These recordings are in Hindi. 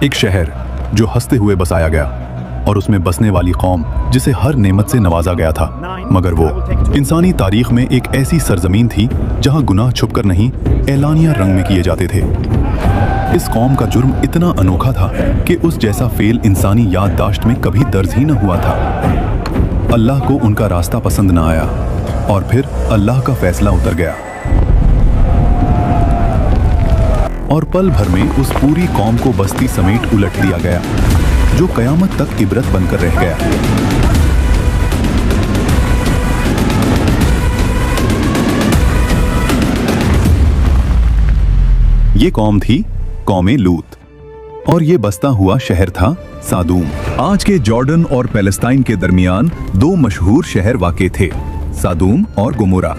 एक शहर जो हंसते हुए बसाया गया और उसमें बसने वाली कौम जिसे हर नेमत से नवाजा गया था, मगर वो इंसानी तारीख में एक ऐसी सरजमीन थी जहां गुनाह छुपकर नहीं, एलानिया रंग में किए जाते थे। इस कौम का जुर्म इतना अनोखा था कि उस जैसा फेल इंसानी याददाश्त में कभी दर्ज ही न हुआ था। अल्लाह को उनका रास्ता पसंद न आया और फिर अल्लाह का फैसला उतर गया और पल भर में उस पूरी कौम को बस्ती समेट उलट दिया गया, जो कयामत तक इबरत बनकर रह गया। ये कौम थी कौमे लूत और ये बसता हुआ शहर था सादूम। आज के जॉर्डन और पैलेस्टाइन के दरमियान दो मशहूर शहर वाक़े थे, सादूम और गोमोरा।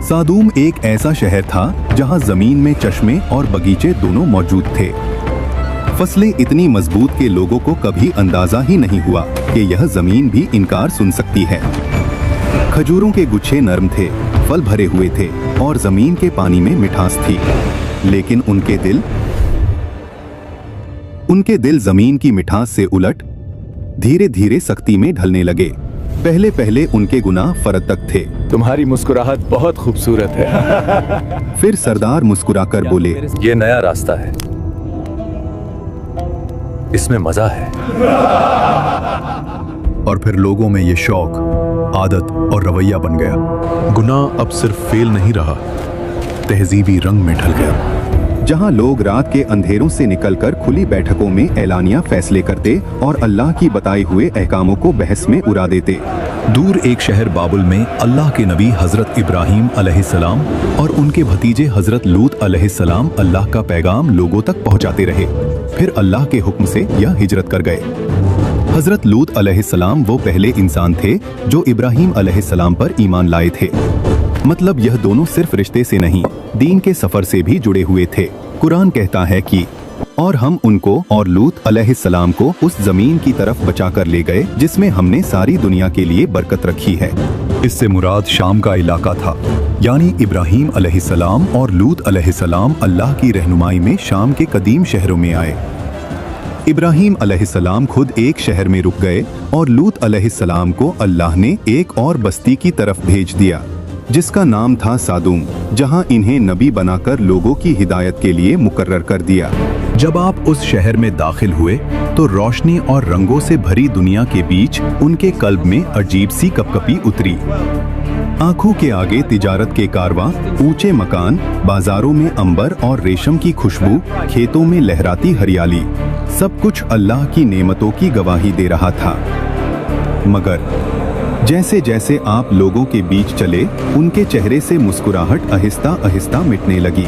सादूम एक ऐसा शहर था जहां जमीन में चश्मे और बगीचे दोनों मौजूद थे। फसलें इतनी मजबूत कि लोगों को कभी अंदाजा ही नहीं हुआ कि यह जमीन भी इनकार सुन सकती है। खजूरों के गुच्छे नरम थे, फल भरे हुए थे और जमीन के पानी में मिठास थी, लेकिन उनके दिल जमीन की मिठास से उलट धीरे धीरे सख्ती में ढलने लगे। पहले पहले उनके गुनाह फरतक थे। तुम्हारी मुस्कुराहट बहुत खूबसूरत है। फिर सरदार मुस्कुराकर बोले, ये नया रास्ता है, इसमें मजा है। और फिर लोगों में ये शौक, आदत और रवैया बन गया। गुनाह अब सिर्फ फेल नहीं रहा, तहजीबी रंग में ढल गया। जहां लोग रात के अंधेरों से निकलकर खुली बैठकों में एलानिया फैसले करते और अल्लाह की बताए हुए अहकामों को बहस में उड़ा देते। दूर एक शहर बाबुल में अल्लाह के नबी हजरत इब्राहीम अलैहिस्सलाम और उनके भतीजे हजरत लूत अलैहिस्सलाम अल्लाह का पैगाम लोगों तक पहुंचाते रहे। फिर अल्लाह के हुक्म से यह हिजरत कर गए। हजरत लूत अलैहिस्सलाम वो पहले इंसान थे जो इब्राहीम अलैहिस्सलाम पर ईमान लाए थे। मतलब यह दोनों सिर्फ रिश्ते से नहीं, दीन के सफर से भी जुड़े हुए थे। कुरान कहता है कि और हम उनको और लूत अलैहिस्सलाम को उस जमीन की तरफ बचा कर ले गए जिसमें हमने सारी दुनिया के लिए बरकत रखी है। इससे मुराद शाम का इलाका था, यानी इब्राहीम अलैहिस्सलाम और लूत अलैहिस्सलाम अल्लाह की रहनुमाई में शाम के कदीम शहरों में आए। इब्राहीम अलैहिस्सलाम खुद एक शहर में रुक गए और लूत अलैहिस्सलाम को अल्लाह ने एक और बस्ती की तरफ भेज दिया जिसका नाम था सादूम, जहां इन्हें नबी बनाकर लोगों की हिदायत के लिए मुकर्रर कर दिया। जब आप उस शहर में दाखिल हुए तो रोशनी और रंगों से भरी दुनिया के बीच उनके कल्ब में अजीब सी कपकपी उतरी। आंखों के आगे तिजारत के कारवां, ऊंचे मकान, बाजारों में अंबर और रेशम की खुशबू, खेतों में लहराती हरियाली, सब कुछ अल्लाह की नेमतों की गवाही दे रहा था। मगर जैसे जैसे आप लोगों के बीच चले, उनके चेहरे से मुस्कुराहट आहिस्ता आहिस्ता मिटने लगी।